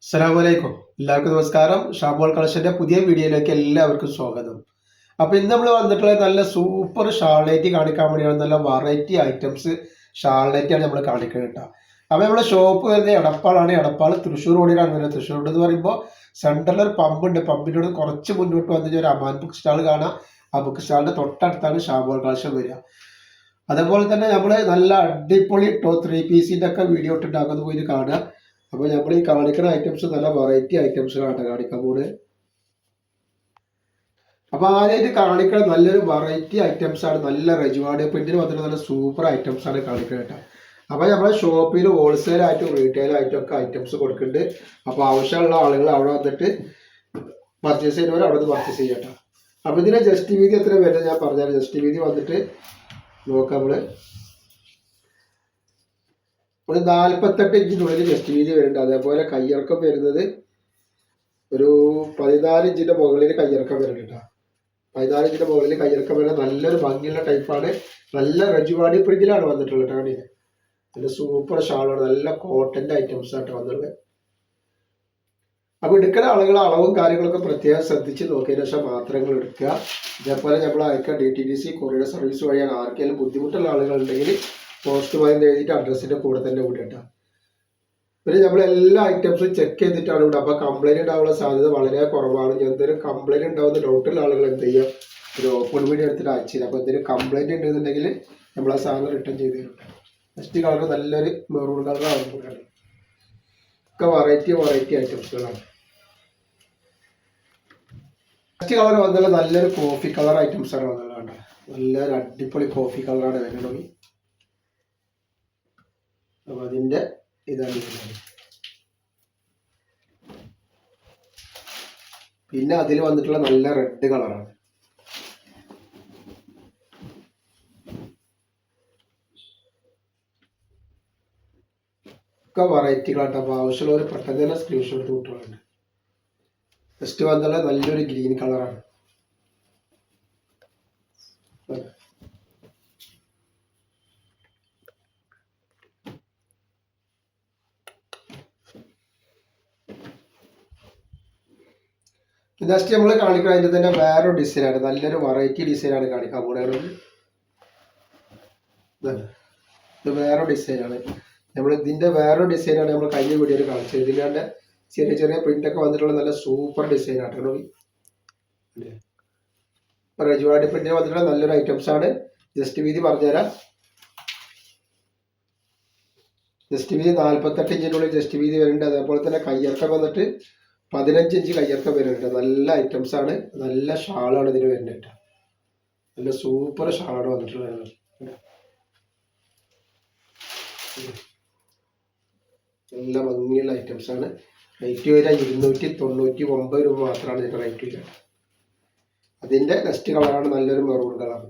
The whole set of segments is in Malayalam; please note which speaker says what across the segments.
Speaker 1: അസ്സലാമലൈക്കും. എല്ലാവർക്കും നമസ്കാരം. ഷാബോൾ കളക്ഷന്റെ പുതിയ വീഡിയോയിലേക്ക് എല്ലാവർക്കും സ്വാഗതം. അപ്പൊ ഇന്ന് നമ്മൾ വന്നിട്ടുള്ള നല്ല സൂപ്പർ ഷാൾനൈറ്റ് കാണിക്കാൻ വേണ്ടിയാണ്. നല്ല വെറൈറ്റി ഐറ്റംസ് ഷാൾനൈറ്റ് ആണ് നമ്മൾ കാണിക്കുന്നത് കേട്ടോ. അപ്പൊ നമ്മുടെ ഷോപ്പ് വരുന്നത് എടപ്പാളാണ്. എടപ്പാൾ തൃശ്ശൂർ റോഡിലാണ് വരുന്നത്. തൃശ്ശൂർ റോഡ് എന്ന് പറയുമ്പോൾ സെൻട്രലിൽ ഒരു പമ്പ് ഉണ്ട്. പമ്പിനോട് കുറച്ച് മുന്നോട്ട് വന്നിട്ട് ഒരു അമാൻ ബുക്ക് സ്റ്റാൾ കാണാം. ആ ബുക്ക് സ്റ്റാളിന്റെ തൊട്ടടുത്താണ് ഷാബോൾ കളക്ഷൻ വരിക. അതേപോലെ തന്നെ നമ്മൾ നല്ല അടിപൊളി 3 പീസിന്റെ ഒക്കെ വീഡിയോ ഇട്ടിട്ടുണ്ടാകും. അത് പോയി കാണുക. അപ്പോൾ നമ്മൾ ഈ കാണിക്കുന്ന ഐറ്റംസ് നല്ല വെറൈറ്റി ഐറ്റംസുകളാണ് കാണിക്കാൻ പോകുന്നത്. അപ്പൊ ആദ്യമായിട്ട് കാണിക്കുന്ന നല്ലൊരു വെറൈറ്റി ഐറ്റംസ് ആണ്. നല്ല റെജുവാർഡ് പ്രിന്റിന് വന്നിട്ട് നല്ല സൂപ്പർ ഐറ്റംസ് ആണ് കാണിക്കുന്നത് കേട്ടോ. അപ്പൊ നമ്മളെ ഷോപ്പിൽ ഹോൾസെയിൽ ആയിട്ടും റീറ്റെയിൽ ആയിട്ടും ഒക്കെ ഐറ്റംസ് കൊടുക്കുന്നുണ്ട്. അപ്പൊ ആവശ്യമുള്ള ആളുകൾ അവിടെ വന്നിട്ട് പർച്ചേസ് ചെയ്യുന്നവർ അവിടെ നിന്ന് പർച്ചേസ് ചെയ്യട്ടോ. അപ്പൊ ഇതിന്റെ ജസ്റ്റ് വീതി എത്ര വരുന്നത് ഞാൻ പറഞ്ഞാൽ. ജസ്റ്റ് വീതി വന്നിട്ട് നോക്കാം. ഒരു 48 ഇഞ്ചിനുള്ളിൽ ജസ്റ്റ് വീതി വരുന്നുണ്ട്. അതേപോലെ കയ്യിറക്കം വരുന്നത് ഒരു 14 ഇഞ്ചിന്റെ മുകളിൽ കയ്യിറക്കം വരുന്നുണ്ട്. 14 ഇഞ്ചിന്റെ മുകളിൽ കയ്യിറക്കം വരുന്നത് നല്ലൊരു ഭംഗിയുള്ള ടൈപ്പാണ്. നല്ല റെജുവാടി പ്രിന്റിലാണ് വന്നിട്ടുള്ളത് കേട്ടോ. നല്ല സൂപ്പർ ഷാളാണ്. നല്ല കോട്ടന്റെ ഐറ്റംസ് ആയിട്ട് വന്നിട്ടുള്ളത്. അപ്പൊ എടുക്കുന്ന ആളുകൾ അളവും കാര്യങ്ങളൊക്കെ പ്രത്യേകം ശ്രദ്ധിച്ച് നോക്കിയതിനു ശേഷം മാത്രങ്ങൾ എടുക്കുക. ഇതേപോലെ നമ്മൾ അയക്കുക DTDC കൊറിയർ സർവീസ് വഴിയാണ്. ആർക്കെങ്കിലും ബുദ്ധിമുട്ടുള്ള ആളുകൾ ഉണ്ടെങ്കിൽ പോസ്റ്റ് വഴി എഴുതിയിട്ട് അഡ്രസ്സിന്റെ കൂടെ തന്നെ കൂടി കേട്ടോ. പിന്നെ നമ്മൾ എല്ലാ ഐറ്റംസും ചെക്ക് ചെയ്തിട്ടാണ് ഇവിടെ. അപ്പൊ കംപ്ലൈന്റ് ഉണ്ടാവാനുള്ള സാധ്യത വളരെ കുറവാണ്. എന്തെങ്കിലും കംപ്ലൈന്റ് ഉണ്ടാവുന്ന ഡൗട്ടുള്ള ആളുകൾ എന്ത് ചെയ്യുക, ഒരു ഓപ്പൺ വീഡിയോ എടുത്തിട്ട് അയച്ചില്ല. അപ്പൊ എന്തെങ്കിലും കംപ്ലൈന്റ് ഉണ്ടെന്നുണ്ടെങ്കിൽ നമ്മൾ ആ സാധനം റിട്ടേൺ ചെയ്ത് തരും. നെക്സ്റ്റ് കളർ നല്ലൊരു മെറൂൺ കളറാണ്. ഒക്കെ വെറൈറ്റി ഐറ്റംസുകളാണ്. നെക്സ്റ്റ് കളർ വന്നാൽ നല്ലൊരു കോഫി കളർ ഐറ്റംസ് ആണ് വന്നത്. നല്ലൊരു അടിപൊളി കോഫി കളറാണ് വരുന്നത്. അപ്പൊ അതിന്റെ ഇതാണ്. പിന്നെ അതിൽ വന്നിട്ടുള്ള നല്ല റെഡ് കളറാണ്. ഒക്കെ വെറൈറ്റികളാണ്. അപ്പൊ ആവശ്യമുള്ളവർ പെട്ടെന്ന് തന്നെ സ്ക്രീൻഷോട്ട് കിട്ടുന്നുണ്ട്. നെക്സ്റ്റ് വന്നുള്ള നല്ലൊരു ഗ്രീൻ കളറാണ്. നെക്സ്റ്റ് നമ്മൾ കാണിക്കുന്നത് അതിൻ്റെ തന്നെ വേറൊരു ഡിസൈനാണ്. നല്ലൊരു വെറൈറ്റി ഡിസൈനാണ് കാണിക്കാൻ പോകുന്നത്. ഇത് വേറൊരു ഡിസൈനാണ്. നമ്മൾ ഇതിന്റെ വേറൊരു ഡിസൈനാണ് നമ്മൾ കഴിഞ്ഞ വീഡിയോയിൽ കാണിച്ചത്. ഇതിൻ്റെ ചെറിയ ചെറിയ പ്രിന്റ് ഒക്കെ വന്നിട്ടുള്ള നല്ല സൂപ്പർ ഡിസൈനാണ്. റെജുവാടി പ്രിന്റിന് വന്നിട്ടുള്ള നല്ലൊരു ഐറ്റംസ് ആണ്. ജസ്റ്റ് വീതി പറഞ്ഞുതരാം. ജസ്റ്റ് വീതി 48 ഇഞ്ചിനുള്ളിൽ ജസ്റ്റ് വീതി വരുന്നുണ്ട്. അതേപോലെ തന്നെ കയ്യിറക്കം വന്നിട്ട് 15 ഇഞ്ച് കയ്യിറക്കം വരുന്നുണ്ട്. നല്ല ഐറ്റംസ് ആണ്. നല്ല ഷാളാണ് ഇതിന് വരുന്നത്. നല്ല സൂപ്പർ ഷാളാണ് വന്നിട്ടുള്ളത്. നല്ല ഭംഗിയുള്ള ഐറ്റംസ് ആണ്. റേറ്റ് വരിക 299 രൂപ മാത്രമാണ് ഇതിന്റെ റേറ്റ് വരിക. അതിന്റെ നെക്സ്റ്റ് കളറാണ് നല്ലൊരു മെറൂൺ കളർ.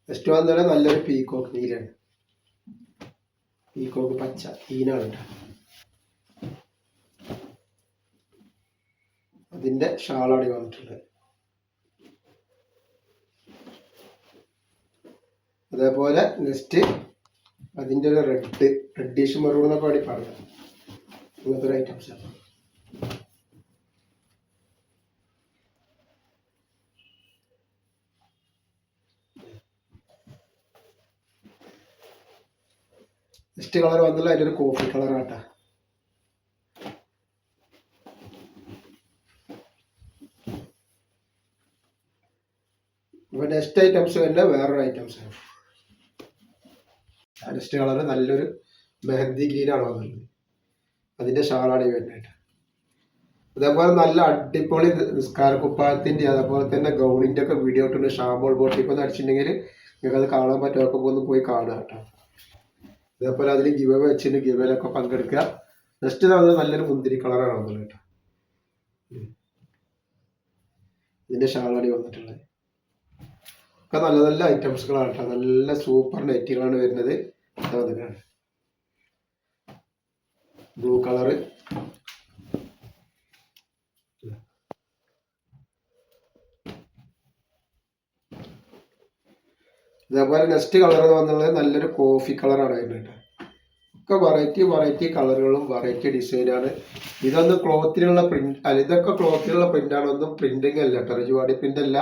Speaker 1: നെക്സ്റ്റ് വന്നാൽ നല്ലൊരു പീക്കോക്ക് നീലാണ്. പീക്കോക്ക് പച്ച ഈനാണ്. അതിന്റെ ഷാളാണ് വന്നിട്ടുള്ളത്. അതേപോലെ നെക്സ്റ്റ് അതിന്റെ ഒരു റെഡിഷ് മെറൂൺ എന്നൊക്കെ വേണ്ടി പറയാം. ഇങ്ങനത്തെ ഒരു ഐറ്റംസ് ആണ്. നെക്സ്റ്റ് കളർ വന്നാൽ അതിന്റെ ഒരു കോഫി കളറാട്ടാ. ഇപ്പൊ നെക്സ്റ്റ് ഐറ്റംസ് തന്നെ വേറൊരു ഐറ്റംസ് ആണ്. നെക്സ്റ്റ് കളർ നല്ലൊരു മെഹന്തി ഗ്രീനാണ് വന്നത്. അതിന്റെ ഷാളാണ് ഈ വരുന്നത്. അതേപോലെ നല്ല അടിപൊളി നിസ്കാര കുപ്പായത്തിന്റെ അതേപോലെ തന്നെ ഗൗണിന്റെ ഒക്കെ വീഡിയോ ഇട്ടുണ്ട്. ഷാമ്പോൾ ബോട്ടിക്ക് ഒന്ന് അടിച്ചിട്ടുണ്ടെങ്കിൽ നിങ്ങൾക്ക് അത് കാണാൻ പറ്റുമൊക്കെ ഒന്ന് പോയി കാണുക കേട്ടോ. അതേപോലെ അതിൽ ഗിവ് അവേ വെച്ചിട്ട് ഗിവ് അവേയിലൊക്കെ പങ്കെടുക്കുക. നെക്സ്റ്റ് നല്ലൊരു മുന്തിരി കളറാണ് വന്നത് കേട്ടോ. ഇതിന്റെ ഷാളാണ് വന്നിട്ടുള്ളത്. ഒക്കെ നല്ല നല്ല ഐറ്റംസുകളാണ് കേട്ടോ. നല്ല സൂപ്പർ നെറ്റുകളാണ് വരുന്നത്. ബ്ലൂ കളറ് അതേപോലെ നെക്സ്റ്റ് കളർ വന്നുള്ളത് നല്ലൊരു കോഫി കളറാണ് അതിൻ്റെ ഒക്കെ വെറൈറ്റി കളറുകളും വെറൈറ്റി ഡിസൈനാണ്. ഇതൊന്നും ക്ലോത്തിലുള്ള പ്രിന്റ് അല്ല, ഇതൊക്കെ ക്ലോത്തിലുള്ള പ്രിന്റാണ്, ഒന്നും പ്രിന്റിങ് അല്ല കേട്ടോ, റിജുവാടി പ്രിന്റ് അല്ല.